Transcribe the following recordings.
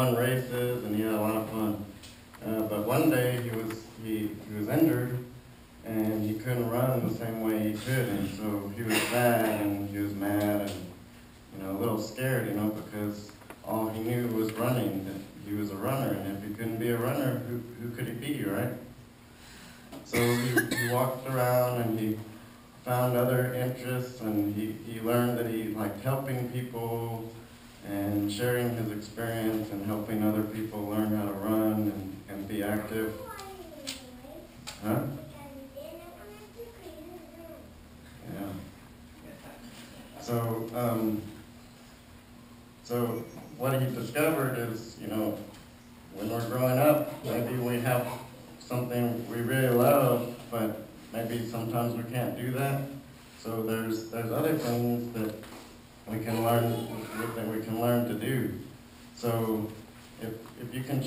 run races, and he had a lot of fun. But one day he was injured, and he couldn't run the same way he could, and so he was sad, and he was mad, and a little scared, because all he knew was running. That he was a runner, and if he couldn't be a runner, who could he be, right? So he walked around, and he found other interests, and he learned that he liked helping people and sharing his experience and helping other people learn how to run and be active. Huh? Yeah. So what he discovered is, when we're growing up, maybe we have something we really love, but maybe sometimes we can't do that. So there's other things that we can learn to do. So if you can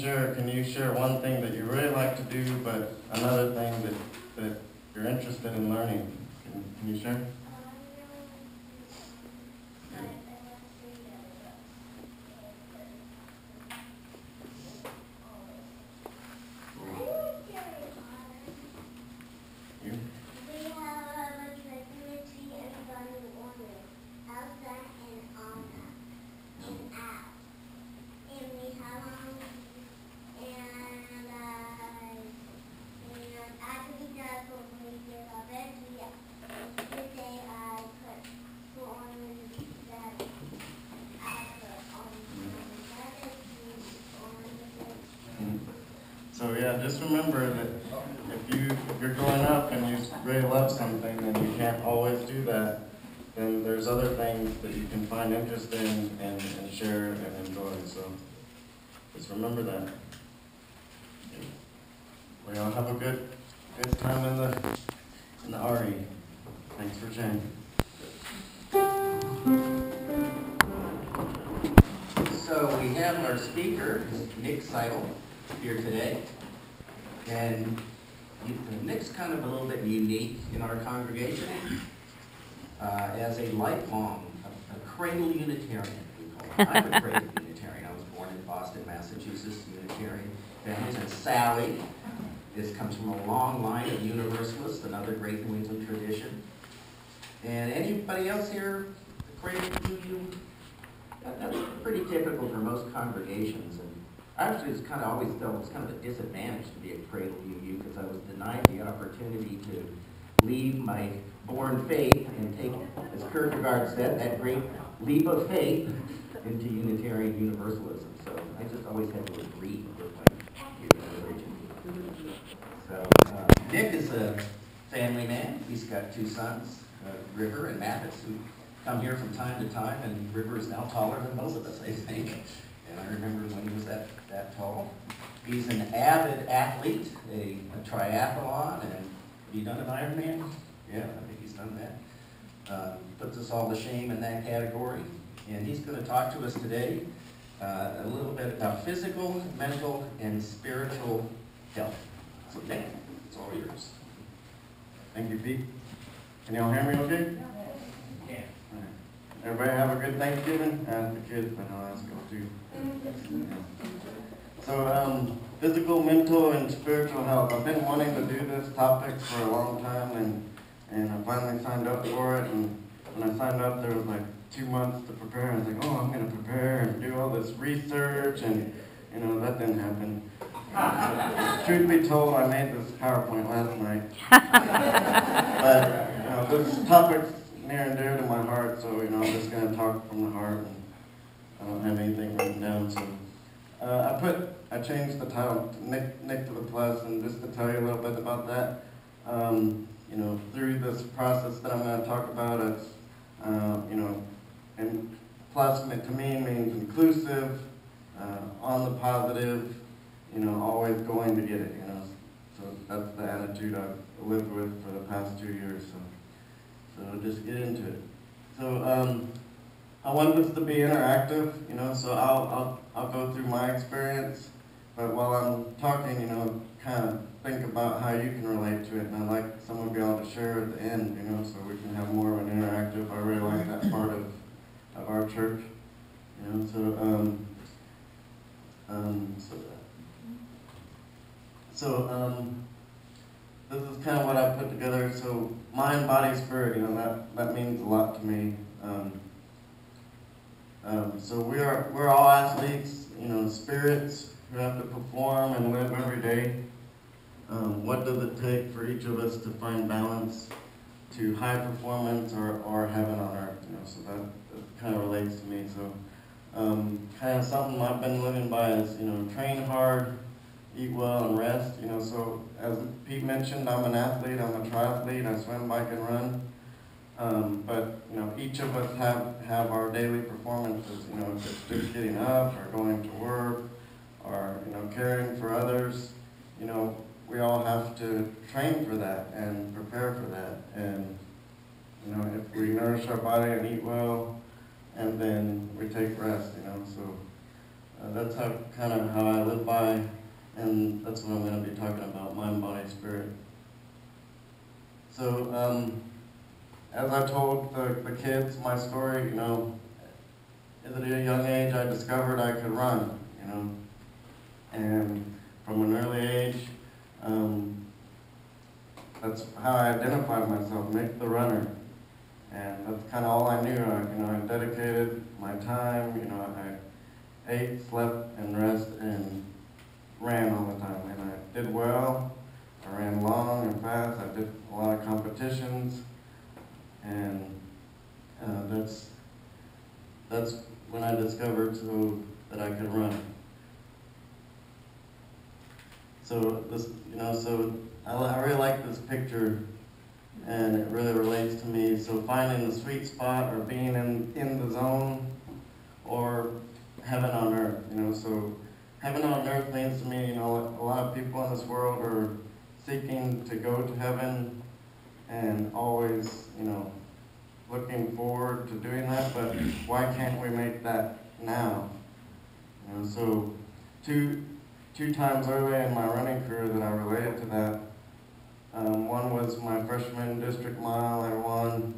you share one thing that you really like to do, but another thing that you're interested in learning? Can you share? So yeah, just remember that if you're growing up and you really love something and you can't always do that, then there's other things that you can find interest in and share and enjoy. So just remember that. We all have a good time in the RE. Thanks for sharing. So we have our speaker, Nick Seidel, here today. And Nick's kind of a little bit unique in our congregation. As a lifelong, a cradle Unitarian, we call it. I'm a cradle Unitarian. I was born in Boston, Massachusetts, Unitarian families. And Sally, this comes from a long line of Universalists, another great New England tradition. And anybody else here, the cradle UU? That's pretty typical for most congregations. And actually, it's kind of always felt it's kind of a disadvantage to be a cradle UU because I was denied the opportunity to leave my born faith and take, as Kierkegaard said, that great leap of faith into Unitarian Universalism. So I just always had to agree with my religion. So Nick is a family man. He's got two sons, River and Mathis, who come here from time to time, and River is now taller than most of us, I think. And I remember when he was that tall. He's an avid athlete, a triathlon, and have you done an Ironman? Yeah, I think he's done that. Puts us all to shame in that category. And he's going to talk to us today a little bit about physical, mental, and spiritual health. So Nick, it's all yours. Thank you, Pete. Can y'all hear me okay? Yeah. All right. Everybody have a good Thanksgiving? The kids, but no, that's cool too. So, physical, mental, and spiritual health. I've been wanting to do this topic for a long time, and I finally signed up for it. And when I signed up, there was like 2 months to prepare. I was like, oh, I'm going to prepare and do all this research, and that didn't happen. Truth be told, I made this PowerPoint last night. But this topic's near and dear to my heart, so I'm just going to talk from the heart, and I don't have anything written down. So I changed the title to Nick to the Plus, and just to tell you a little bit about that. Through this process that I'm going to talk about, it's and plus to me means inclusive, on the positive, always going to get it, So that's the attitude I've lived with for the past 2 years. So just get into it. So I want this to be interactive, so I'll go through my experience, but while I'm talking, kind of think about how you can relate to it, and I'd like some of y'all to share at the end, so we can have more of an interactive. I really like that part of our church, So This is kind of what I put together. So mind, body, spirit, that means a lot to me. So we're all athletes, spirits who have to perform and live every day. What does it take for each of us to find balance to high performance or heaven on earth? So that kind of relates to me. So kind of something I've been living by is, train hard, eat well, and rest. So as Pete mentioned, I'm an athlete. I'm a triathlete. I swim, bike, and run. But each of us have our daily performances. If it's just getting up or going to work or caring for others. We all have to train for that and prepare for that. And if we nourish our body and eat well, and then we take rest. So that's how I live by, and that's what I'm going to be talking about: mind, body, spirit. So. As I told the kids my story, at a young age I discovered I could run, and from an early age, that's how I identified myself, Mick the runner, and that's kind of all I knew. I dedicated my time, I ate, slept, and rested, and ran all the time, and I did well. I ran long and fast. I did a lot of competitions. And that's when I discovered that I could run. So this, so I really like this picture, and it really relates to me. So finding the sweet spot, or being in the zone, or heaven on earth. So heaven on earth means to me, a lot of people in this world are seeking to go to heaven, and always, looking forward to doing that, but why can't we make that now? So two times early in my running career that I related to that, one was my freshman district mile I won,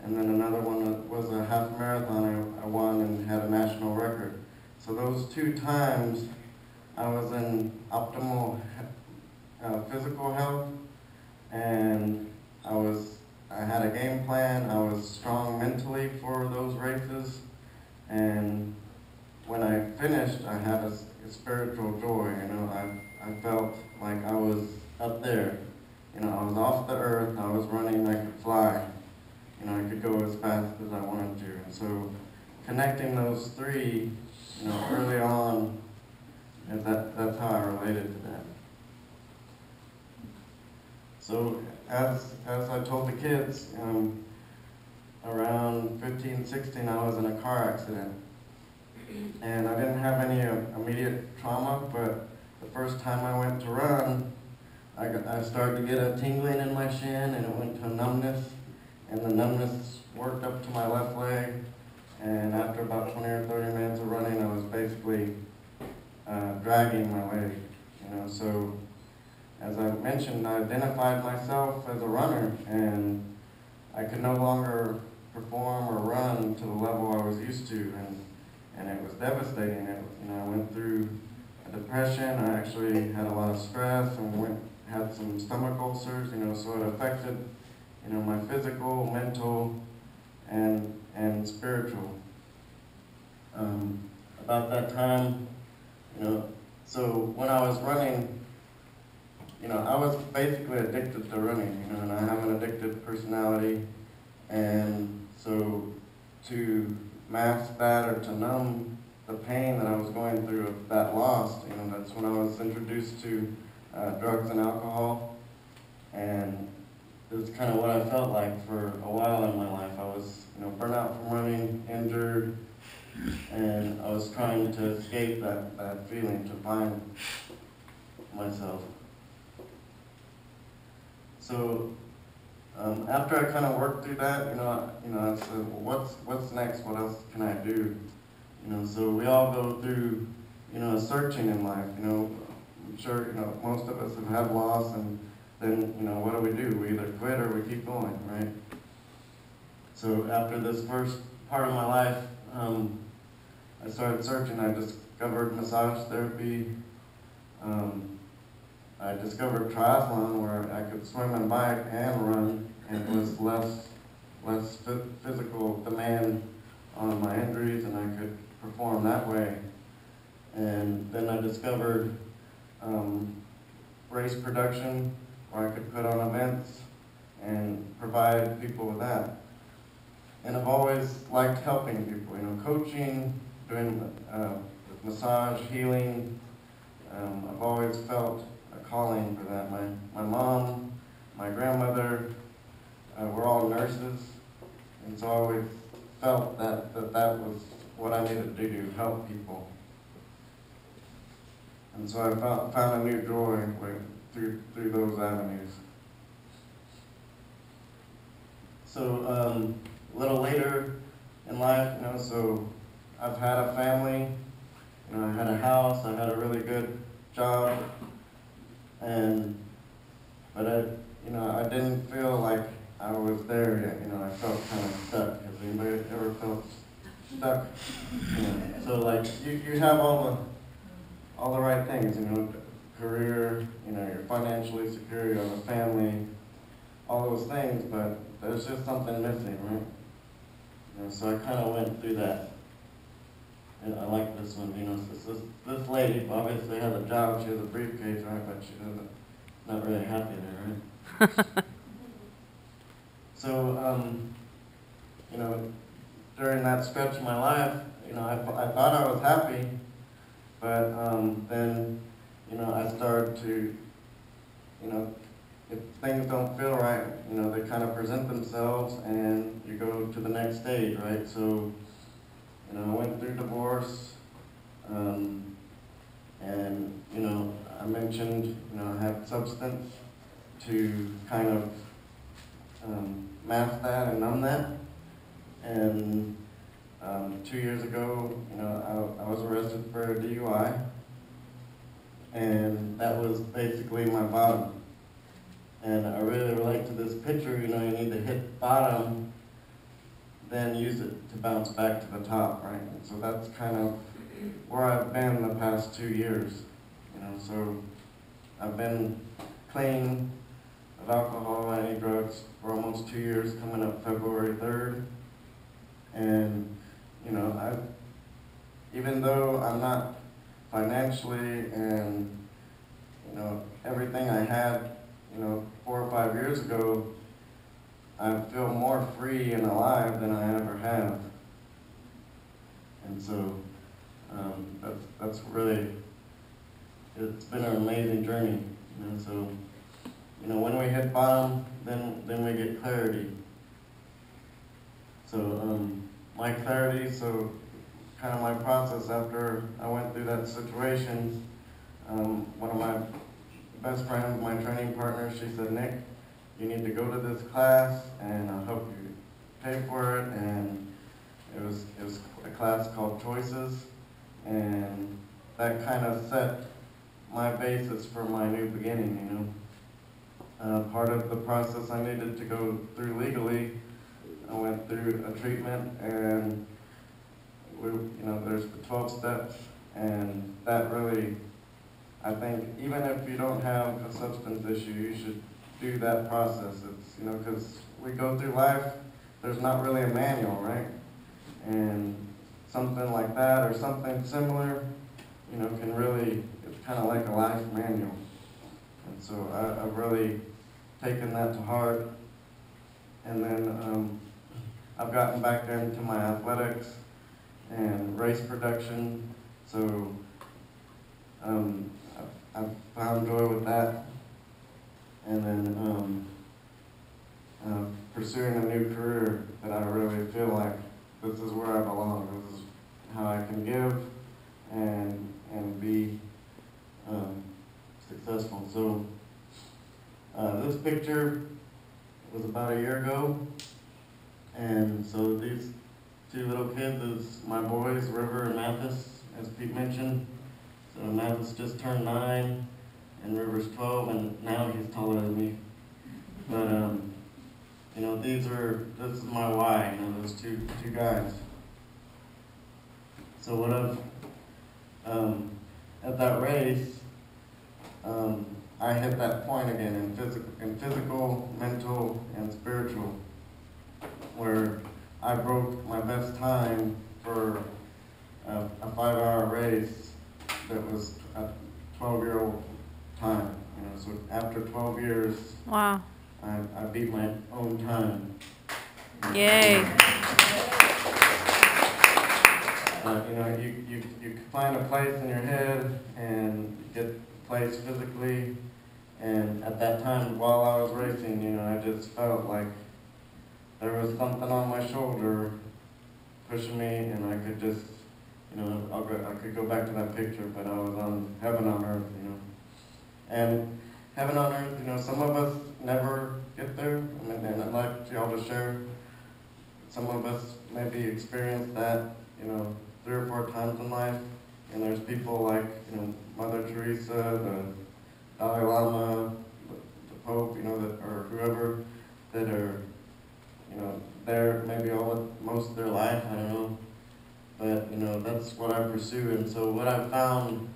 and then another one was a half marathon I won and had a national record. So those 2 times I was in optimal physical health, and I had a game plan. I was strong mentally for those races, and when I finished, I had a spiritual joy. I felt like I was up there. I was off the earth. I was running. I could fly. I could go as fast as I wanted to. And so, connecting those 3, early on, that's how I related to that. So as I told the kids, around 15, 16, I was in a car accident. And I didn't have any immediate trauma, but the first time I went to run, I started to get a tingling in my shin, and it went to numbness. And the numbness worked up to my left leg. And after about 20 or 30 minutes of running, I was basically dragging my leg. So as I mentioned, I identified myself as a runner, and I could no longer perform or run to the level I was used to, and it was devastating. I went through a depression. I actually had a lot of stress and had some stomach ulcers. So it affected, my physical, mental, and spiritual. About that time, so when I was running, I was basically addicted to running, and I have an addictive personality, and so to mask that or to numb the pain that I was going through of that loss, that's when I was introduced to drugs and alcohol, and it was kind of what I felt like for a while in my life. I was, burnt out from running, injured, and I was trying to escape that feeling, to find myself. So after I kind of worked through that, I said, well, what's next? What else can I do? So we all go through, searching in life. I'm sure, most of us have had loss, and then, what do? We either quit or we keep going, right? So after this first part of my life, I started searching. I just discovered massage therapy. I discovered triathlon where I could swim and bike and run, and it was less physical demand on my injuries, and I could perform that way. And then I discovered race production, where I could put on events and provide people with that. And I've always liked helping people, coaching, doing massage, healing. I've always felt a calling for that. My mom, my grandmother, were all nurses, and so I always felt that was what I needed to do, help people. And so I found a new joy through those avenues. So a little later in life, so I've had a family, I had a house, I had a really good job, but I didn't feel like I was there yet. I felt kind of stuck. Has anybody ever felt stuck? So like you have all the right things, career, you're financially secure, you have a family, all those things, but there's just something missing, right? So I kind of went through that. And I like this one, so this lady obviously has a job, she has a briefcase, right, but she doesn't, not really happy there, right? So, during that stretch of my life, I thought I was happy, but then, I started to, if things don't feel right, they kind of present themselves and you go to the next stage, right? So, I went through divorce, and, I mentioned, I had substance to kind of mask that and numb that. And 2 years ago, I was arrested for a DUI, and that was basically my bottom. And I really relate to this picture, you need to hit bottom, then use it to bounce back to the top, right? And so that's kind of where I've been the past 2 years, so I've been clean of alcohol and any drugs for almost 2 years, coming up February 3rd. And, even though I'm not financially and, everything I had, 4 or 5 years ago, I feel more free and alive than I ever have. And so that's really, it's been an amazing journey. So when we hit bottom, then we get clarity. So my clarity, so kind of my process after I went through that situation, one of my best friends, my training partner, she said, "Nick, you need to go to this class and I'll help you pay for it." And it was a class called Choices, and that kind of set my basis for my new beginning, Part of the process I needed to go through legally, I went through a treatment, and there's the 12 steps, and that really, I think, even if you don't have a substance issue, you should do that process. It's, because we go through life, there's not really a manual, right? And something like that or something similar, can really, it's kind of like a life manual. And so I've really taken that to heart. And then I've gotten back into my athletics and race production. So I've found joy with that. And then pursuing a new career that I really feel like this is where I belong. This is how I can give and be successful. So this picture was about a year ago, and so these two little kids is my boys, River and Mathis, as Pete mentioned. So Mathis just turned 9, and River's 12, and now he's taller than me. But this is my why, those two guys. So what I've At that race, I hit that point again in physical, mental, and spiritual, where I broke my best time for a 5-hour race that was a 12-year-old time. So after 12 years, Wow. I beat my own time. Yay. You find a place in your head and you get a place physically. And at that time, while I was racing, I just felt like there was something on my shoulder pushing me, and I could just, I could go back to that picture, but I was on heaven on earth, And heaven on earth, some of us never get there. And I'd like y'all to share. Some of us maybe experience that, 3 or 4 times in life. And there's people like, Mother Teresa, the Dalai Lama, the Pope, or whoever that are, there maybe most of their life, I don't know. But, that's what I pursue. And so what I've found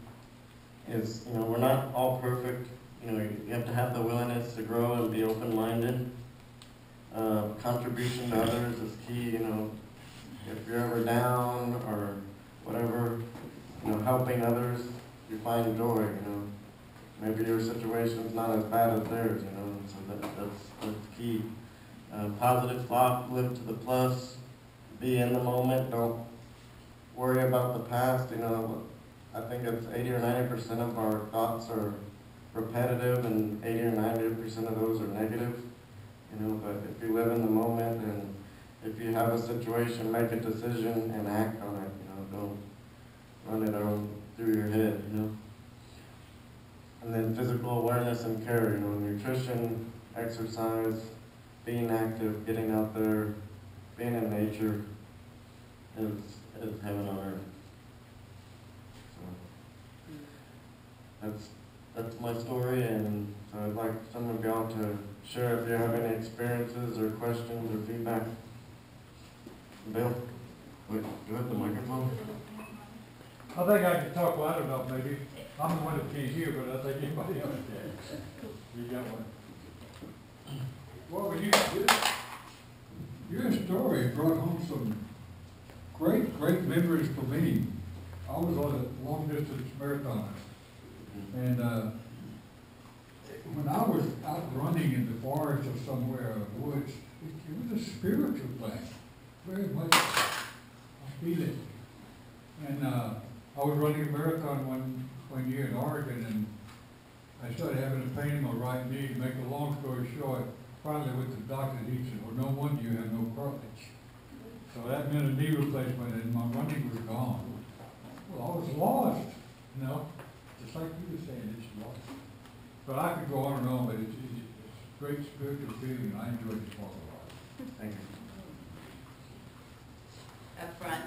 is, we're not all perfect. You have to have the willingness to grow and be open-minded. Contribution to others is key, if you're ever down or whatever, helping others, you find joy, Maybe your situation's not as bad as theirs, so that's key. Positive thought, live to the plus, be in the moment, don't worry about the past, I think it's 80 or 90% of our thoughts are repetitive and 80 or 90% of those are negative, but if you live in the moment and if you have a situation, make a decision and act on it, don't run it on through your head, And then physical awareness and care, nutrition, exercise, being active, getting out there, being in nature is heaven on earth. So that's my story, and so I'd like some of y'all to share if you have any experiences or questions or feedback. Bill, wait, do you have the microphone? I think I can talk loud enough, maybe. I'm the one that can't hear, but I think anybody else can. You got one. Well, your story brought home some great memories for me. I was on a long-distance marathon, and when I was out running in the forest or somewhere, in the woods, it was a spiritual thing, very much. I feel it. And I was running a marathon one year in Oregon, and I started having a pain in my right knee. To make a long story short, finally went to the doctor, and he said, "Well, no wonder you have no cartilage." So that meant a knee replacement, and my running was gone. Well, I was lost, just like you were saying, it's lost. But I could go on and on, but it's a great spiritual feeling, and I enjoyed this walk a lot. Thank you. Up front,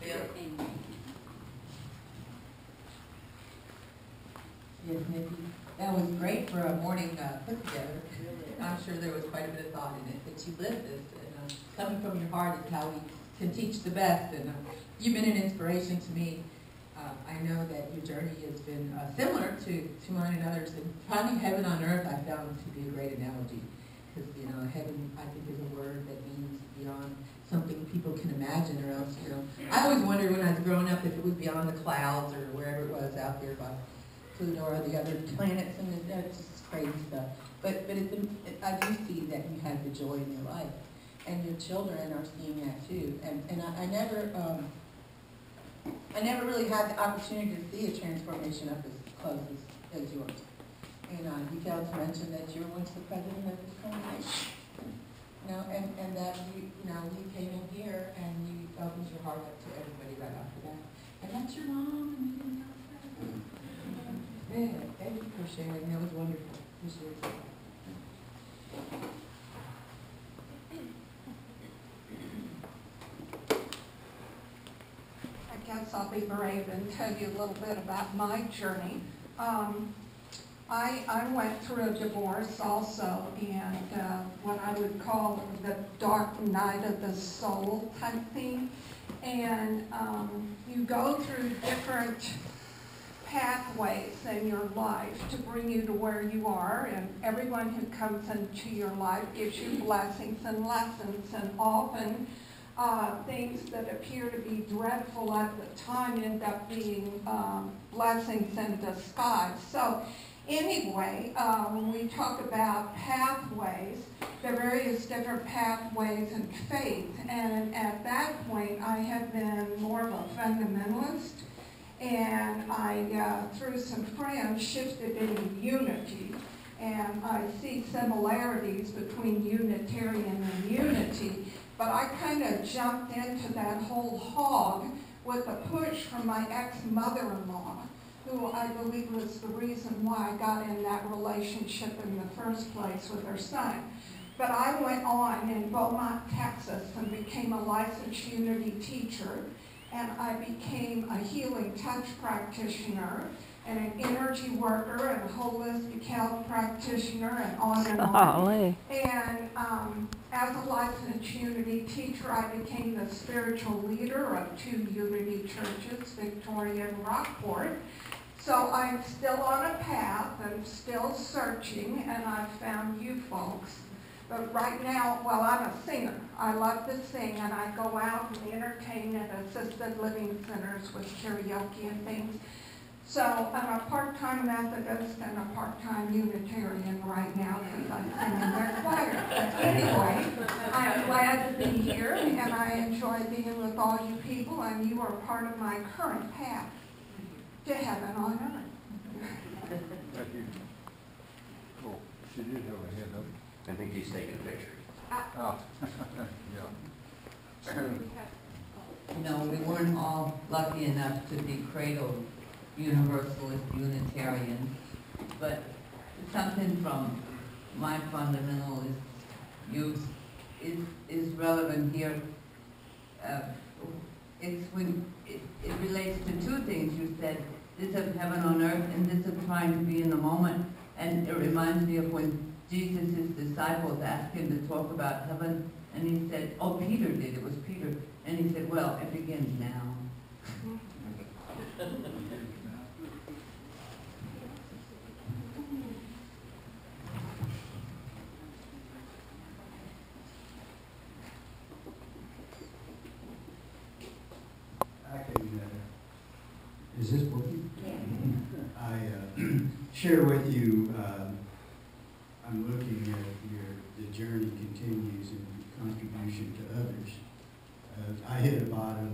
Bill. Yes, Nikki. That was great for a morning put together. I'm sure there was quite a bit of thought in it, but you lived this, and coming from your heart is how we can teach the best. And you've been an inspiration to me. I know that your journey has been similar to mine and others. And finding heaven on earth, I found to be a great analogy, because heaven, I think, is a word that means beyond something people can imagine, or else, I always wondered when I was growing up if it was beyond the clouds or wherever it was out there by Pluto or the other planets, and it's just crazy stuff. But I do see that you have the joy in your life, and your children are seeing that too. And I never really had the opportunity to see a transformation up as close as yours. And you failed to mention that you were once the president of this congregation. And that you came in here and you opened your heart up to everybody right after that. And that's your mom, and you didn't know that. Yeah, thank you for sharing. That was wonderful. Appreciate it. I guess I'll be brave and tell you a little bit about my journey. I went through a divorce also, and what I would call the dark night of the soul type thing. And you go through different pathways in your life to bring you to where you are, and everyone who comes into your life gives you blessings and lessons, and often things that appear to be dreadful at the time end up being blessings in disguise. So anyway, when we talk about pathways, there are various different pathways in faith, and at that point I had been more of a fundamentalist, and I, through some friends, shifted into unity, and I see similarities between Unitarian and unity, but I kind of jumped into that whole hog with a push from my ex-mother-in-law, who I believe was the reason why I got in that relationship in the first place with her son. But I went on in Beaumont, Texas, and became a licensed Unity teacher, and I became a healing touch practitioner, and an energy worker, and a holistic health practitioner, and on and on. Golly. And as a licensed Unity teacher, I became the spiritual leader of 2 Unity churches, Victoria and Rockport. So I'm still on a path, I'm still searching, and I've found you folks. But right now, well, I'm a singer. I love to sing, and I go out and entertain at assisted living centers with karaoke and things. So I'm a part-time Methodist and a part-time Unitarian right now because I sing in their choir. But anyway, I'm glad to be here, and I enjoy being with all you people, and you are part of my current path to heaven on earth. Thank you. Cool. She did have a hand up. I think he's taking a picture. Oh, yeah. No, we weren't all lucky enough to be cradled Universalist Unitarians, but something from my fundamentalist views is relevant here. It relates to 2 things you said, this of heaven on earth and this of trying to be in the moment. And it reminds me of when Jesus' disciples asked him to talk about heaven, and he said, oh, Peter did, it was Peter. And he said, well, it begins now. Is this working? I share with you, I'm looking at the journey continues in contribution to others. I hit a bottom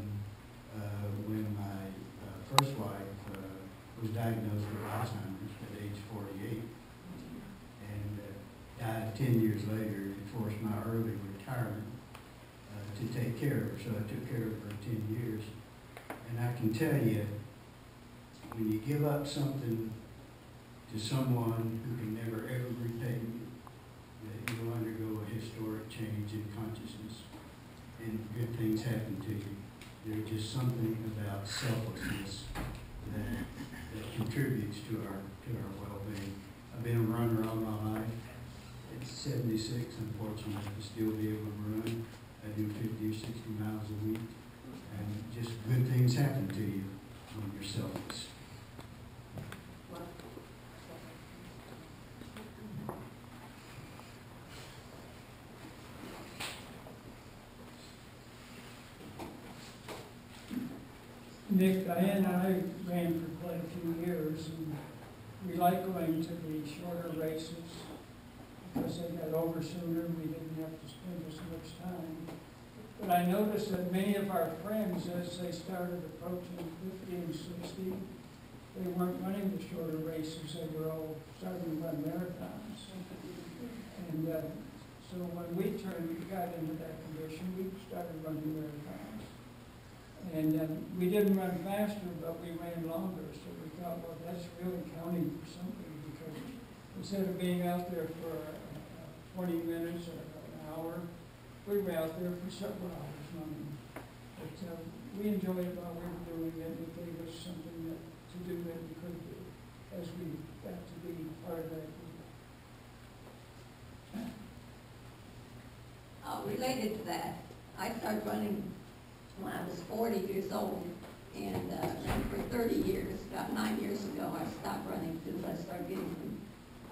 when my first wife was diagnosed with Alzheimer's at age 48, and died 10 years later. It forced my early retirement to take care of her, so I took care of her 10 years. And I can tell you, when you give up something to someone who can never ever repay you, that you will undergo a historic change in consciousness, and good things happen to you. There's just something about selflessness that contributes to our well-being. I've been a runner all my life. At 76, I'm fortunate to still be able to run. I do 50 or 60 miles a week, and just good things happen to you when you're selfless. Nick, Diane and I ran for quite a few years, and we like going to the shorter races because they got over sooner. We didn't have to spend as much time. But I noticed that many of our friends, as they started approaching 50 and 60, they weren't running the shorter races. They were all starting to run marathons. And so when we got into that condition, we started running marathons. And we didn't run faster, but we ran longer. So we thought, well, that's really counting for something, because instead of being out there for 20 minutes or an hour, we were out there for several hours running. But we enjoyed it while we were doing it. It gave us something to do that we could do as we got to be part of that group. Related to that, I started running when I was 40 years old, and ran for 30 years. About 9 years ago, I stopped running because I started getting some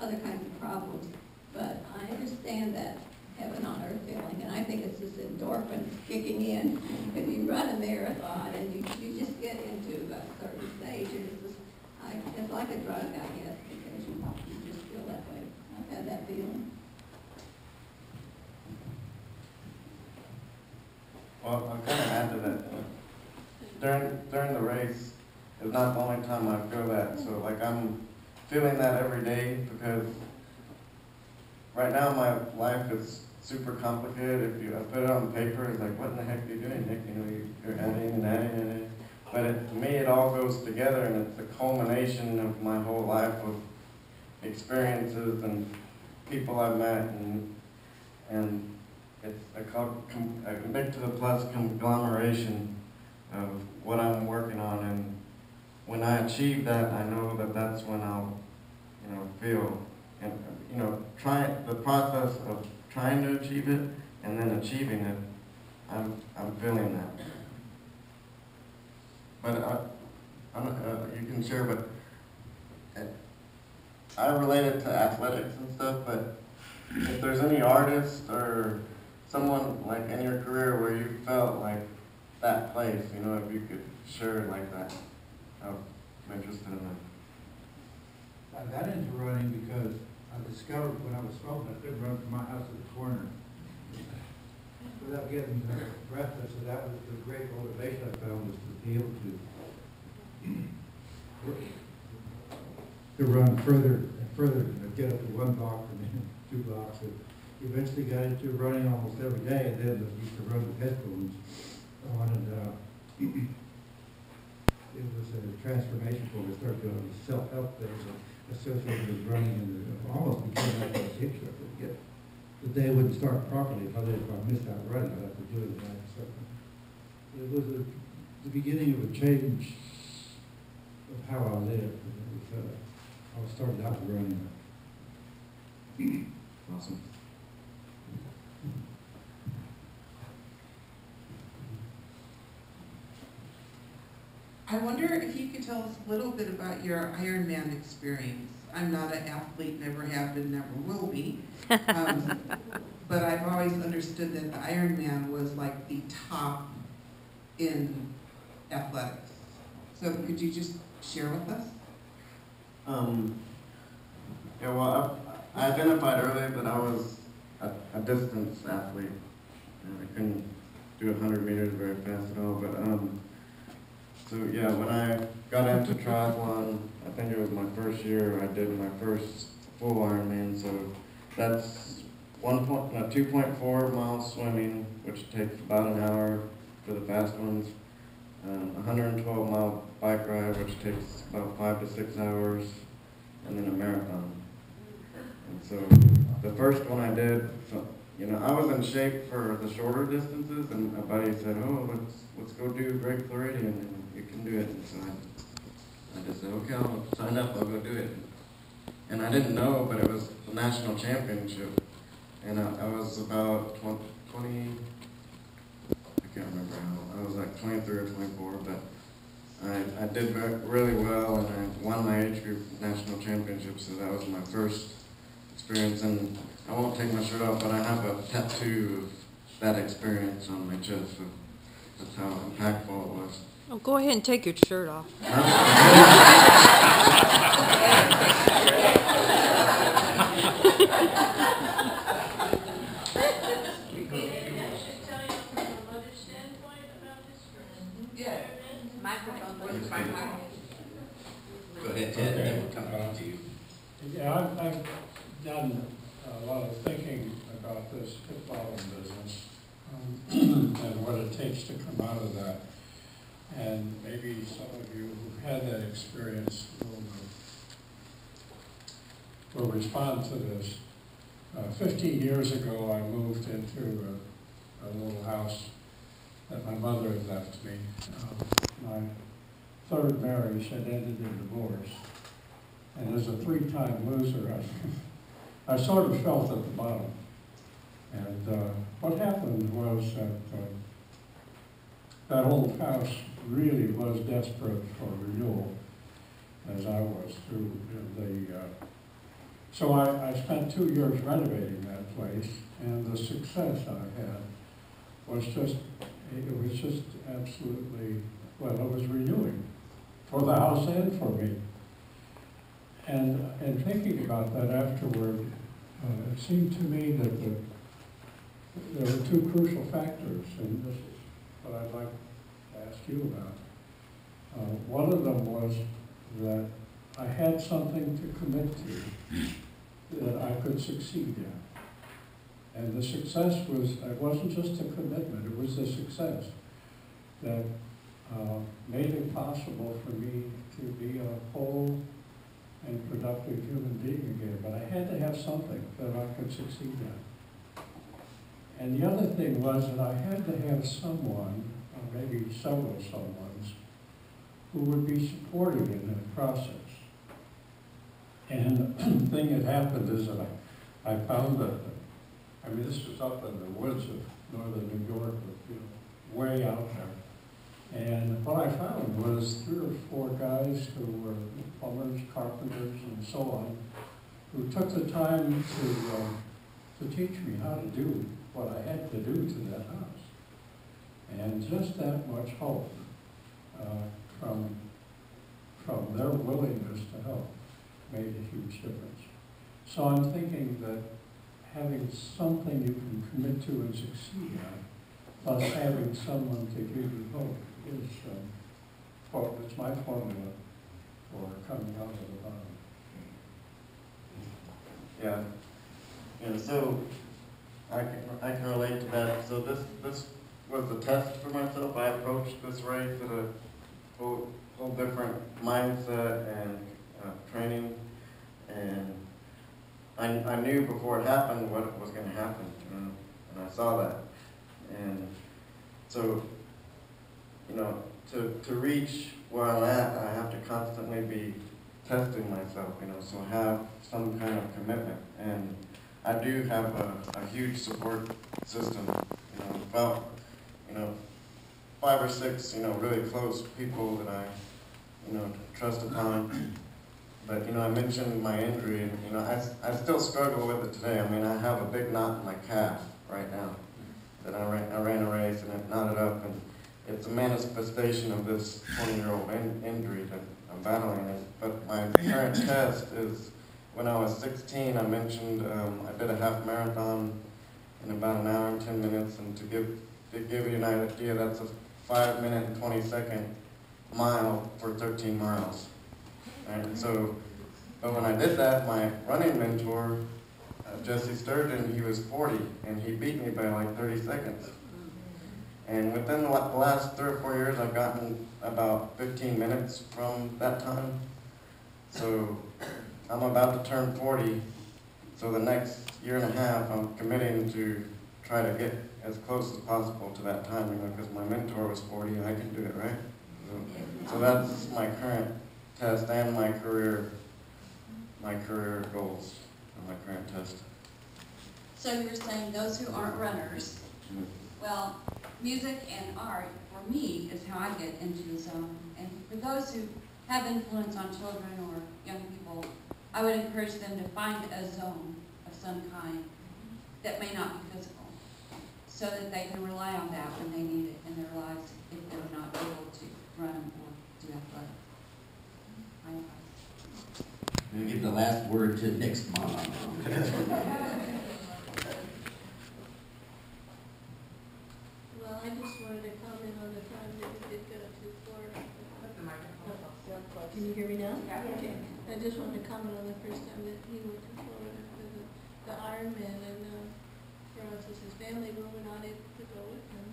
other kinds of problems. But I understand that heaven on earth feeling, and I think it's just endorphins kicking in. If you run a marathon and you just get into a certain stage, and it's like a drug, I guess, because you just feel that way. I've had that feeling. Well, I'll kind of add to that. During the race is not the only time I feel that. So like I'm feeling that every day because right now my life is super complicated. If I put it on paper, it's like, what in the heck are you doing, Nick? You know, you're adding and adding and adding. But to me, it all goes together, and it's the culmination of my whole life of experiences and people I've met, and it's a big to the plus conglomeration of what I'm working on. And when I achieve that, I know that that's when I'll, feel, and the process of trying to achieve it and then achieving it. I'm feeling that. But you can share, but I relate it to athletics and stuff, but if there's any artist or someone like in your career where you felt like that place, if you could share it like that, I'm interested in that. I got into running because I discovered when I was smoking, I couldn't run from my house to the corner without getting breathless, so that was the great motivation I found, was to be able to run further and further, get up to 1 block and then 2 blocks. And eventually got into running almost every day, and then I used to run with headphones on, and it was a transformation for me. I started doing self-help things associated with running, and it almost became like a picture. The day wouldn't start properly if I missed out running. I'd have to do it again. So it was the beginning of a change of how I lived. I started out running. Awesome. I wonder if you could tell us a little bit about your Ironman experience. I'm not an athlete, never have been, never will be. But I've always understood that the Ironman was like the top in athletics. So could you just share with us? Yeah, well, I identified earlier that I was a distance athlete. I couldn't do 100 meters very fast at all, but so yeah, when I got into triathlon, I think it was my first year, I did my first full Ironman. So that's 2.4 miles swimming, which takes about an hour for the fast ones. 112-mile bike ride, which takes about 5 to 6 hours, and then a marathon. And so the first one I did, I was in shape for the shorter distances, and a buddy said, "Oh, let's go do Great Floridian, and you can do it." And so I just said, "Okay, I'll sign up. I'll go do it." And I didn't know, but it was the national championship, and I was about 20. I can't remember how. I was like 23 or 24, but I did really well, and I won my age group national championship. So that was my first experience, and I won't take my shirt off, but I have a tattoo of that experience on my chest, so that's how impactful it was. Oh, go ahead and take your shirt off. Go ahead, Ted, and then we'll come back to you. Yeah, I've done a lot of thinking about this football business and what it takes to come out of that. And maybe some of you who had that experience will respond to this. 15 years ago, I moved into a little house that my mother had left me. My third marriage had ended in divorce. And as a 3-time loser, I sort of felt at the bottom. And what happened was that that old house really was desperate for renewal, as I was through the, so I spent 2 years renovating that place, and the success I had was just, it was just absolutely, well, it was renewing for the house and for me. And thinking about that afterward, it seemed to me that there were 2 crucial factors, and this is what I'd like to ask you about. One of them was that I had something to commit to that I could succeed in. And the success was, it wasn't just a commitment, it was the success that made it possible for me to be a whole and productive human being again. But I had to have something that I could succeed in. And the other thing was that I had to have someone, or maybe several someones, who would be supportive in that process. And the thing that happened is that I found that, I mean, this was up in the woods of northern New York, you know, way out there. And what I found was 3 or 4 guys who were plumbers, carpenters, and so on, who took the time to teach me how to do what I had to do to that house. And just that much hope from their willingness to help made a huge difference. So I'm thinking that having something you can commit to and succeed at, plus having someone to give you hope, is, well, it's my formula for coming out of the bottom. Yeah. And so I can relate to that. So this was a test for myself. I approached this race at a whole different mindset and training, and I knew before it happened what was going to happen, you know, and I saw that. And so, you know, to reach where I'm at, I have to constantly be testing myself, you know, so have some kind of commitment. And I do have a huge support system, you know, about, you know, 5 or 6, you know, really close people that I, you know, trust upon. But, you know, I mentioned my injury, and, you know, I still struggle with it today. I mean, I have a big knot in my calf right now that I ran a race, and it knotted up, and it's a manifestation of this 20-year-old injury that I'm battling it. But my current test is, when I was 16, I mentioned I did a half marathon in about an hour and 10 minutes, and to give you an idea, that's a 5-minute and 20-second mile for 13 miles. And so, but when I did that, my running mentor, Jesse Sturgeon, he was 40, and he beat me by like 30 seconds. And within the last 3 or 4 years, I've gotten about 15 minutes from that time. So I'm about to turn 40, so the next year and a half, I'm committing to try to get as close as possible to that time, you know, because my mentor was 40, I can do it, right? So that's my current test and my career goals on my current test. So you're saying those who aren't runners, well, music and art, for me, is how I get into the zone. And for those who have influence on children or young people, I would encourage them to find a zone of some kind that may not be physical, so that they can rely on that when they need it in their lives if they're not able to run or do athletics. We'll give the last word to Nick's mom. Well, I just wanted to comment on the time that we did go to Florida. Can you hear me now? Okay. I just wanted to comment on the first time that he went to Florida for the Ironman, and Francis, his family, we were not able to go with him.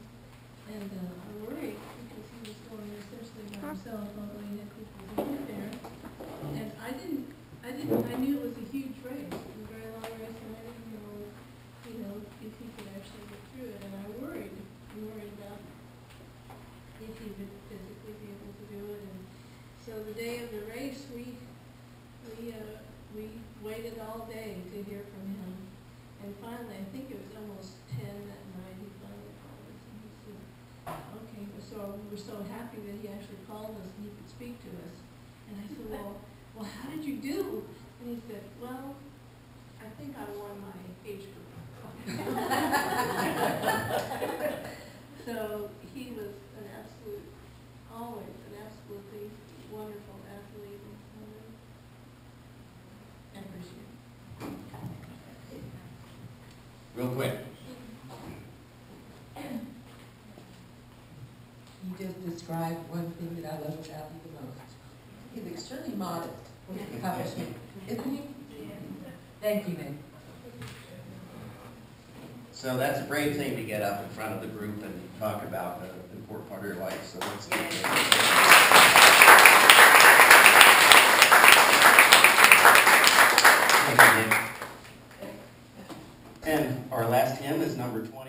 And I worried because he was going there especially by himself, although he had people who were there. And I knew it was a huge race, it was a very long race, and I didn't know, if he could actually get through it. And I worried about if he would physically be able to do it. And so the day of the race, we waited all day to hear from him. And finally, I think it was almost 10 that night, he finally called us and he said, okay, so we were so happy that he actually called us and he could speak to us. And I said, well, how did you do? And he said, well, I think I won my age group. So he was always an absolutely wonderful athlete, and I appreciate it. Real quick. You just described one thing that I love about you the most. He's extremely modest with his accomplishment, isn't he? Thank you, Nick. So that's a brave thing to get up in front of the group and talk about the important part of your life, so let's get it. Thank you, Nick. And our last hymn is number 20.